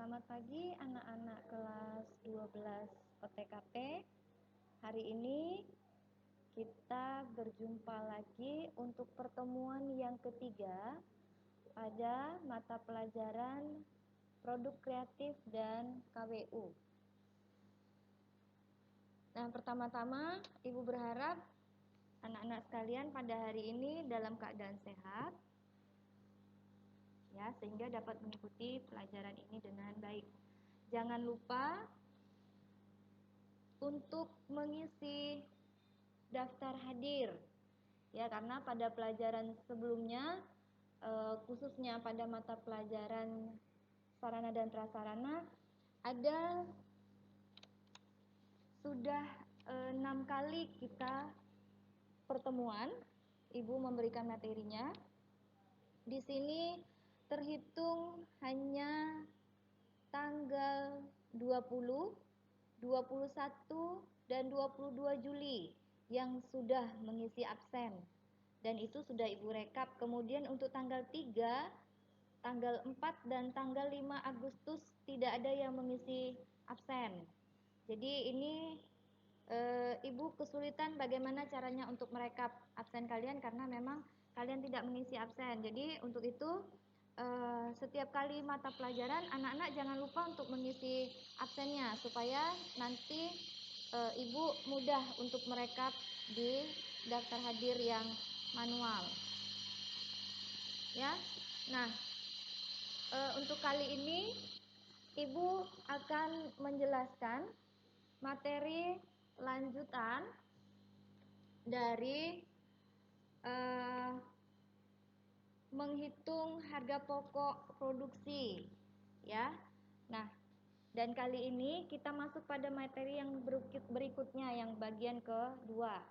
Selamat pagi anak-anak kelas 12 OTKP. Hari ini kita berjumpa lagi untuk pertemuan yang ketiga pada mata pelajaran Produk Kreatif dan KWU. Nah, pertama-tama Ibu berharap anak-anak sekalian pada hari ini dalam keadaan sehat, ya, sehingga dapat mengikuti pelajaran ini dengan baik. Jangan lupa untuk mengisi daftar hadir, ya, karena pada pelajaran sebelumnya, khususnya pada mata pelajaran sarana dan prasarana, ada sudah 6 kali kita pertemuan, Ibu memberikan materinya. Di sini terhitung hanya tanggal 20, 21, dan 22 Juli yang sudah mengisi absen. Dan itu sudah Ibu rekap. Kemudian untuk tanggal 3, tanggal 4, dan tanggal 5 Agustus tidak ada yang mengisi absen. Jadi ini Ibu kesulitan bagaimana caranya untuk merekap absen kalian karena memang kalian tidak mengisi absen. Jadi untuk itu setiap kali mata pelajaran anak-anak jangan lupa untuk mengisi absennya supaya nanti Ibu mudah untuk merekap di daftar hadir yang manual. Ya. Nah, untuk kali ini Ibu akan menjelaskan materi lanjutan dari menghitung harga pokok produksi, ya. Nah, dan kali ini kita masuk pada materi yang berikutnya, yang bagian kedua.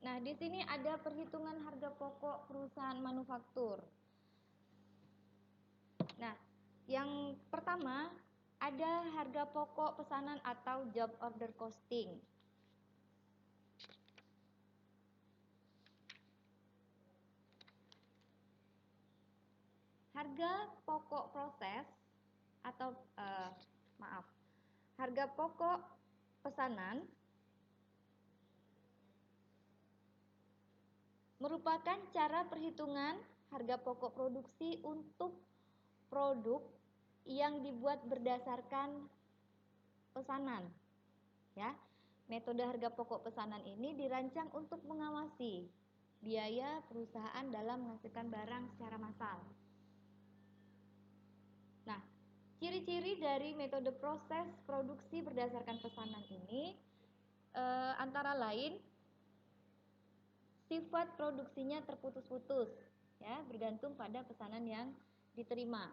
Nah, di sini ada perhitungan harga pokok perusahaan manufaktur. Nah, yang pertama ada harga pokok pesanan atau job order costing. Harga pokok proses atau harga pokok pesanan merupakan cara perhitungan harga pokok produksi untuk produk yang dibuat berdasarkan pesanan. Ya, metode harga pokok pesanan ini dirancang untuk mengawasi biaya perusahaan dalam menghasilkan barang secara massal. Nah, ciri-ciri dari metode proses produksi berdasarkan pesanan ini antara lain sifat produksinya terputus-putus, ya, bergantung pada pesanan yang diterima.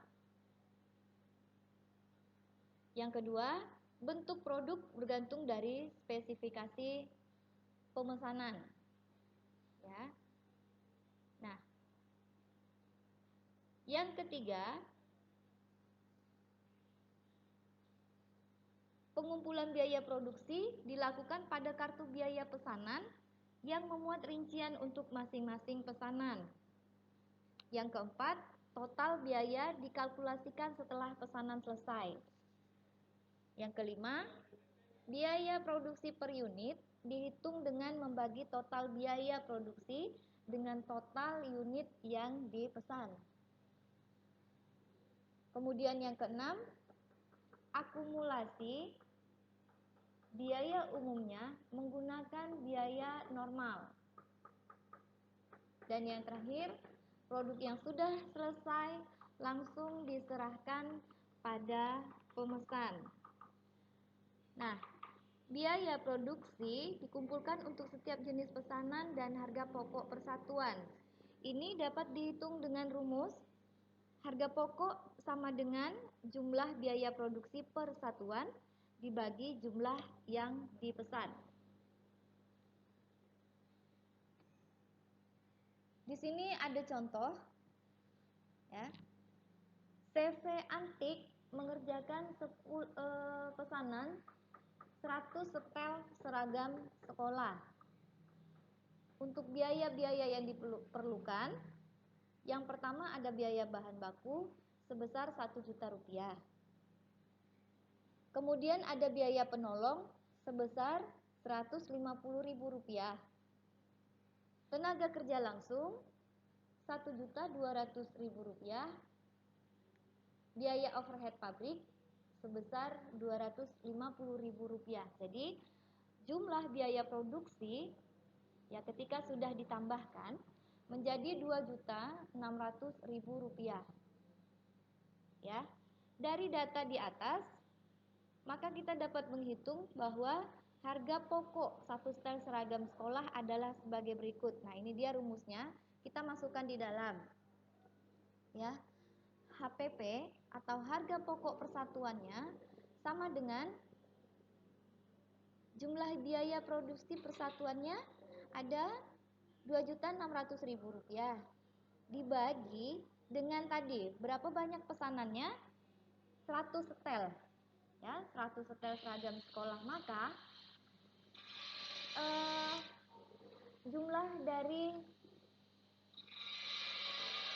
Yang kedua, bentuk produk bergantung dari spesifikasi pemesanan. Ya. Nah, yang ketiga, pengumpulan biaya produksi dilakukan pada kartu biaya pesanan yang memuat rincian untuk masing-masing pesanan. Yang keempat, total biaya dikalkulasikan setelah pesanan selesai. Yang kelima, biaya produksi per unit dihitung dengan membagi total biaya produksi dengan total unit yang dipesan. Kemudian yang keenam, akumulasi biaya umumnya menggunakan biaya normal. Dan yang terakhir, produk yang sudah selesai langsung diserahkan pada pemesan. Nah, biaya produksi dikumpulkan untuk setiap jenis pesanan dan harga pokok persatuan. Ini dapat dihitung dengan rumus harga pokok sama dengan jumlah biaya produksi per satuan dibagi jumlah yang dipesan. Di sini ada contoh, ya. CV Antik mengerjakan pesanan 100 setel seragam sekolah. Untuk biaya-biaya yang diperlukan, Yang pertama ada biaya bahan baku sebesar 1 juta rupiah. Kemudian ada biaya penolong sebesar 150.000 rupiah. Tenaga kerja langsung 1.200.000 rupiah. Biaya overhead pabrik sebesar 250.000 rupiah. Jadi jumlah biaya produksi ya ketika sudah ditambahkan menjadi 2.600.000 rupiah. Ya, dari data di atas maka kita dapat menghitung bahwa harga pokok satu setel seragam sekolah adalah sebagai berikut. Nah, ini dia rumusnya. Kita masukkan di dalam. Ya. HPP atau harga pokok persatuannya sama dengan jumlah biaya produksi persatuannya ada 2.600.000 rupiah dibagi dengan tadi berapa banyak pesanannya 100 setel ya 100 setel seragam sekolah, maka jumlah dari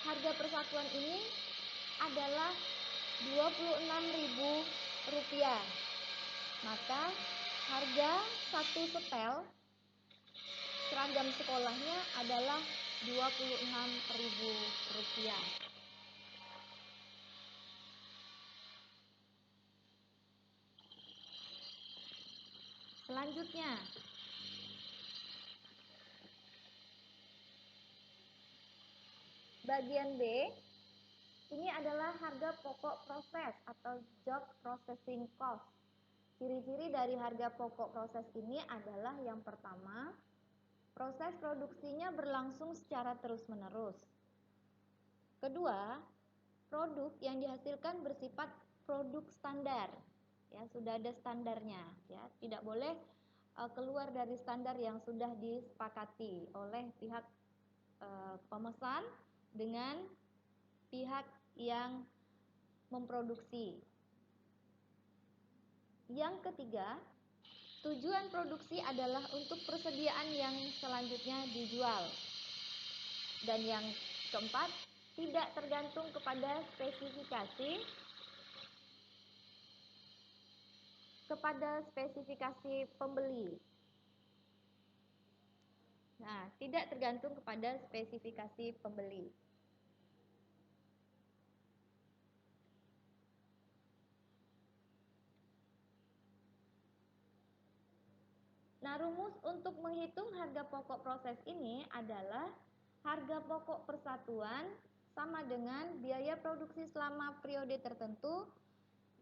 harga persatuan ini adalah 26.000 rupiah. Maka harga satu setel seragam sekolahnya adalah 26.000 rupiah. Selanjutnya, bagian B, ini adalah harga pokok proses atau job processing cost. Ciri-ciri dari harga pokok proses ini adalah yang pertama, proses produksinya berlangsung secara terus-menerus. Kedua, produk yang dihasilkan bersifat produk standar. Ya, sudah ada standarnya, ya. Tidak boleh keluar dari standar yang sudah disepakati oleh pihak pemesan dengan pihak yang memproduksi. Yang ketiga, tujuan produksi adalah untuk persediaan yang selanjutnya dijual. Dan yang keempat, tidak tergantung kepada spesifikasi pembeli. Nah, tidak tergantung kepada spesifikasi pembeli. Nah, rumus untuk menghitung harga pokok proses ini adalah harga pokok persatuan sama dengan biaya produksi selama periode tertentu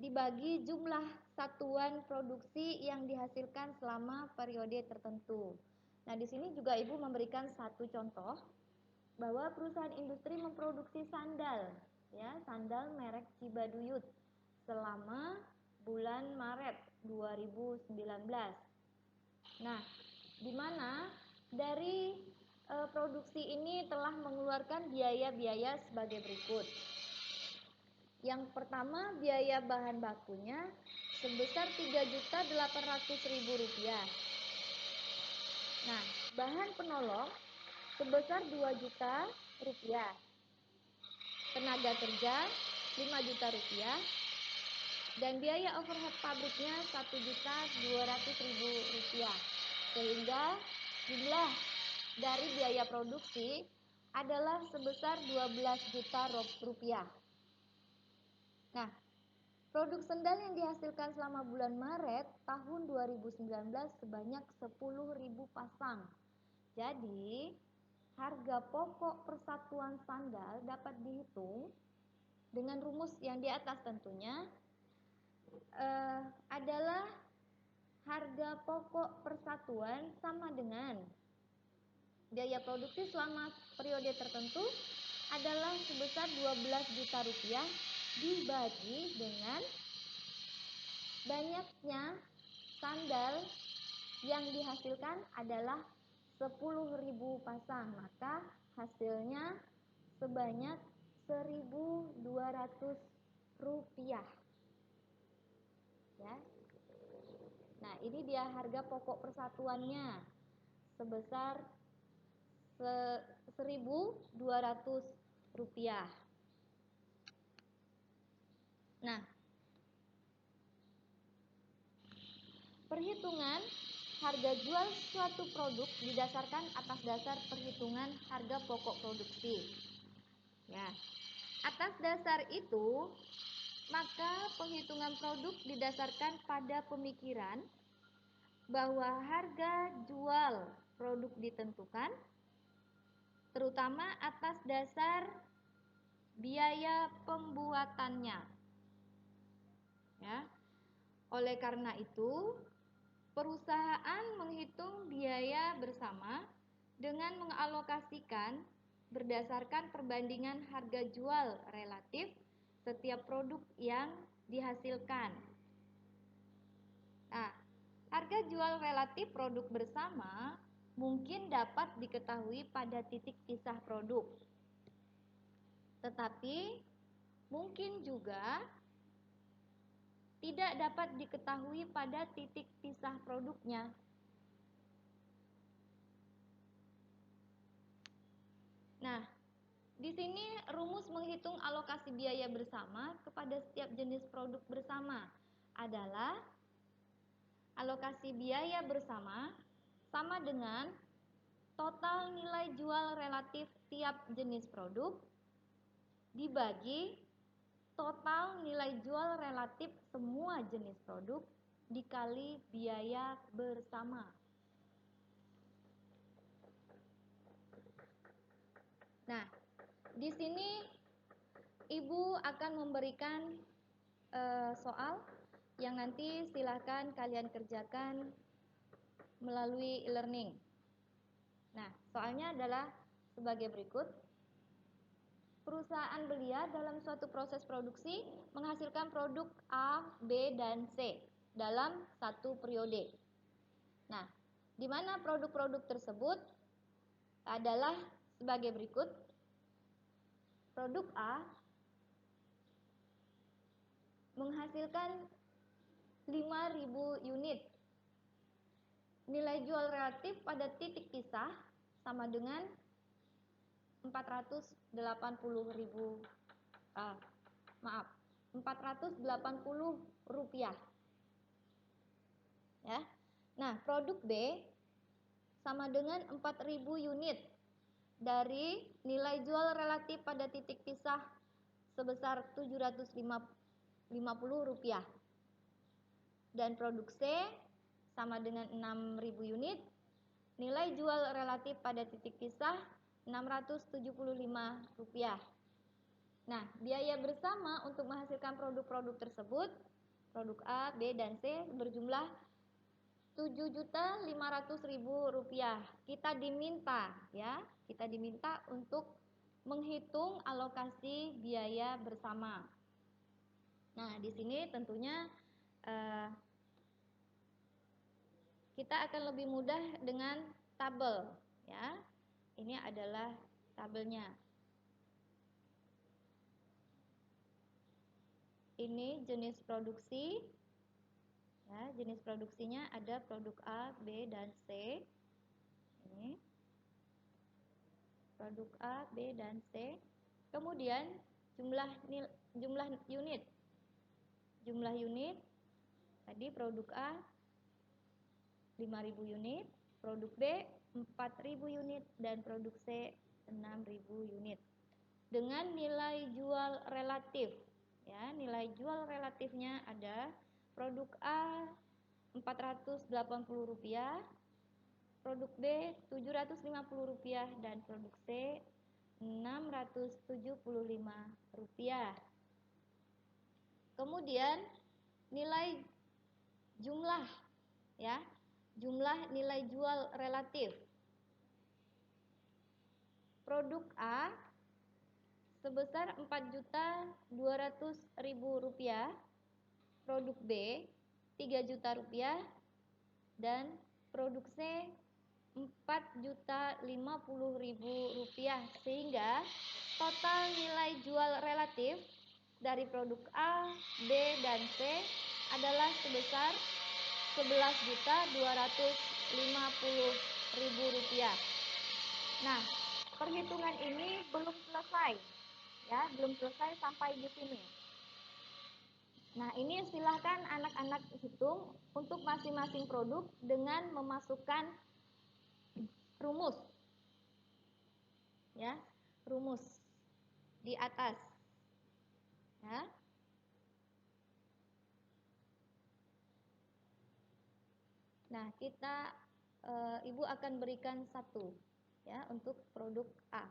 dibagi jumlah satuan produksi yang dihasilkan selama periode tertentu. Nah, di sini juga Ibu memberikan satu contoh bahwa perusahaan industri memproduksi sandal, ya, sandal merek Cibaduyut selama bulan Maret 2019. Nah, di mana dari produksi ini telah mengeluarkan biaya-biaya sebagai berikut. Yang pertama, biaya bahan bakunya sebesar 3.800.000 rupiah. Nah, bahan penolong sebesar 2 juta rupiah. Tenaga kerja 5 juta rupiah. Dan biaya overhead pabriknya 1.200.000 rupiah. Sehingga jumlah dari biaya produksi adalah sebesar 12 juta rupiah. Nah, produk sendal yang dihasilkan selama bulan Maret tahun 2019 sebanyak 10.000 pasang. Jadi, harga pokok persatuan sandal dapat dihitung dengan rumus yang di atas tentunya adalah harga pokok persatuan sama dengan biaya produksi selama periode tertentu adalah sebesar 12 juta rupiah dibagi dengan banyaknya sandal yang dihasilkan adalah 10.000 pasang, maka hasilnya sebanyak 1.200 rupiah. Ya. Nah, ini dia harga pokok persatuannya sebesar 1.200 rupiah. Nah, perhitungan harga jual suatu produk didasarkan atas dasar perhitungan harga pokok produksi. Ya, atas dasar itu, maka penghitungan produk didasarkan pada pemikiran bahwa harga jual produk ditentukan terutama atas dasar biaya pembuatannya. Ya. Oleh karena itu, perusahaan menghitung biaya bersama dengan mengalokasikan berdasarkan perbandingan harga jual relatif setiap produk yang dihasilkan. Nah, harga jual relatif produk bersama mungkin dapat diketahui pada titik pisah produk. Tetapi mungkin juga tidak dapat diketahui pada titik pisah produknya. Nah, di sini rumus menghitung alokasi biaya bersama kepada setiap jenis produk bersama adalah alokasi biaya bersama sama dengan total nilai jual relatif tiap jenis produk dibagi total nilai jual relatif semua jenis produk dikali biaya bersama. Nah, di sini Ibu akan memberikan soal yang nanti silahkan kalian kerjakan melalui e-learning. Nah, soalnya adalah sebagai berikut. Perusahaan belia dalam suatu proses produksi menghasilkan produk A, B, dan C dalam satu periode. Nah, di mana produk-produk tersebut adalah sebagai berikut. Produk A menghasilkan 5.000 unit. Nilai jual relatif pada titik pisah sama dengan 480 rupiah. Ya. Nah, produk B sama dengan 4.000 unit dari nilai jual relatif pada titik pisah sebesar 750 rupiah. Dan produk C sama dengan 6.000 unit, nilai jual relatif pada titik pisah 675 rupiah. Nah, biaya bersama untuk menghasilkan produk-produk tersebut, produk A, B, dan C berjumlah 7.500.000 rupiah. Kita diminta untuk menghitung alokasi biaya bersama. Nah, di sini tentunya kita akan lebih mudah dengan tabel, ya. Ini adalah tabelnya. Ini jenis produksi. Ya, jenis produksinya ada produk A, B, dan C. Ini produk A, B, dan C. Kemudian jumlah unit. Jumlah unit tadi produk A 5.000 unit, produk B 4.000 unit, dan produk C 6.000 unit. Dengan nilai jual relatif, ya, nilai jual relatifnya ada produk A 480 rupiah, produk B 750 rupiah, dan produk C 675 rupiah. Kemudian nilai jumlah, ya, jumlah nilai jual relatif. Produk A sebesar 4.200.000 rupiah, produk B 3 juta rupiah, dan produk C 4.050.000 rupiah, sehingga total nilai jual relatif dari produk A, B, dan C adalah sebesar 11.250.000 rupiah. Nah, perhitungan ini belum selesai. Ya, belum selesai sampai di sini. Nah, ini silahkan anak-anak hitung untuk masing-masing produk dengan memasukkan rumus. Ya, rumus di atas. Ya. Nah, Ibu akan berikan satu ya untuk produk A.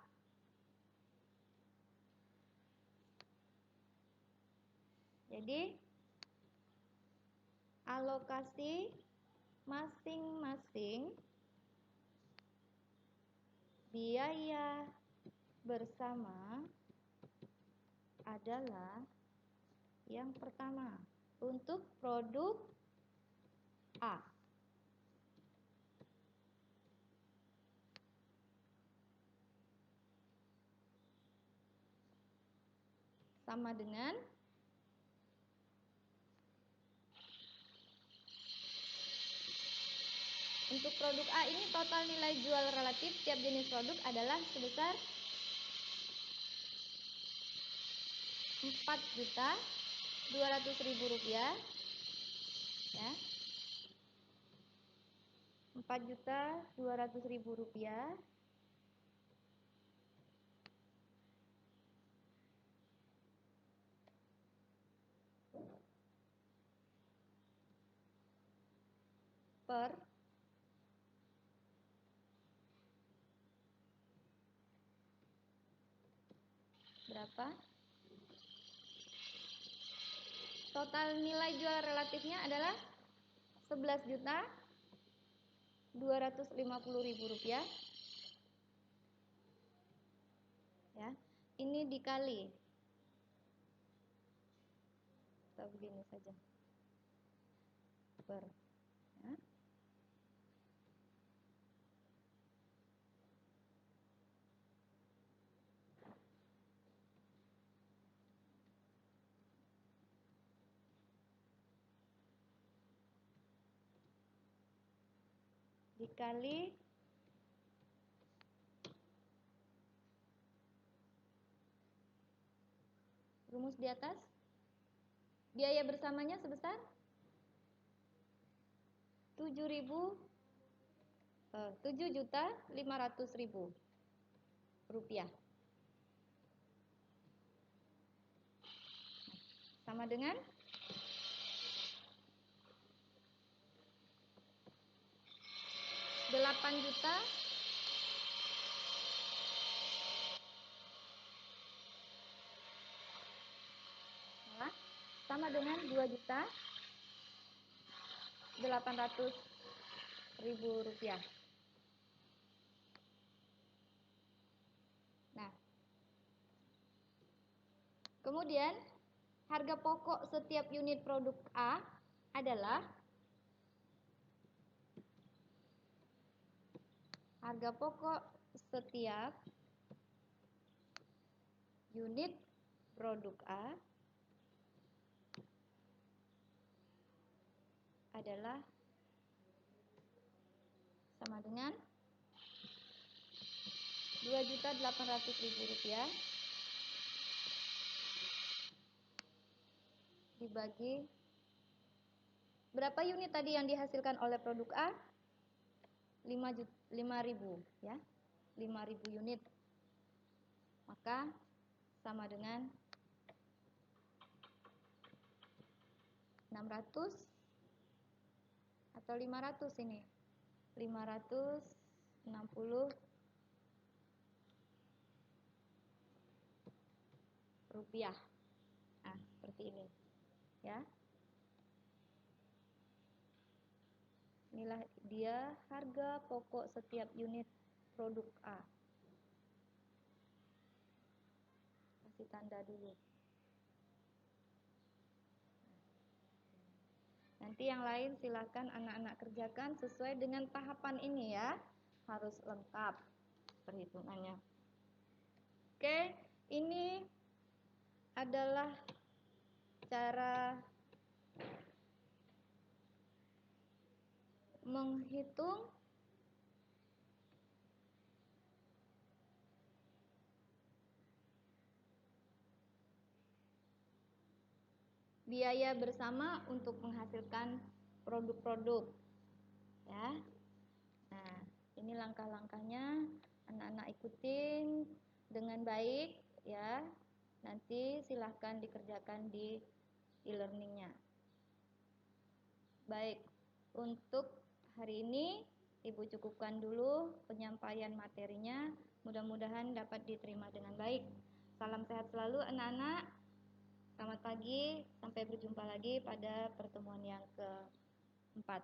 Jadi alokasi masing-masing biaya bersama adalah yang pertama untuk produk A. Sama dengan untuk produk A ini total nilai jual relatif tiap jenis produk adalah sebesar 4.200.000 rupiah ya. 4.200.000 rupiah per berapa? Total nilai jual relatifnya adalah 11.250.000 rupiah. Ya, ini dikali. Atau begini saja. Per. Ya. Dikali rumus di atas, biaya bersamanya sebesar 7.500.000 rupiah. Sama dengan 8 juta sama dengan 2.800.000 rupiah. Nah, kemudian harga pokok setiap unit produk A adalah harga pokok setiap unit produk A adalah sama dengan 2.800.000 rupiah dibagi berapa unit tadi yang dihasilkan oleh produk A? 5.000 ya. 5.000 unit. Maka sama dengan 600 atau 500 ini. 560 rupiah. Nah, seperti ini. Ya. Inilah dia harga pokok setiap unit produk A. Kasih tanda dulu. Nanti yang lain silakan anak-anak kerjakan sesuai dengan tahapan ini ya. Harus lengkap perhitungannya. Oke, ini adalah cara menghitung biaya bersama untuk menghasilkan produk-produk. Ya. Nah, ini langkah-langkahnya, anak-anak ikutin dengan baik ya. Nanti silahkan dikerjakan di e-learningnya. Baik, untuk hari ini Ibu cukupkan dulu penyampaian materinya. Mudah-mudahan dapat diterima dengan baik. Salam sehat selalu anak-anak. Selamat pagi, sampai berjumpa lagi pada pertemuan yang keempat.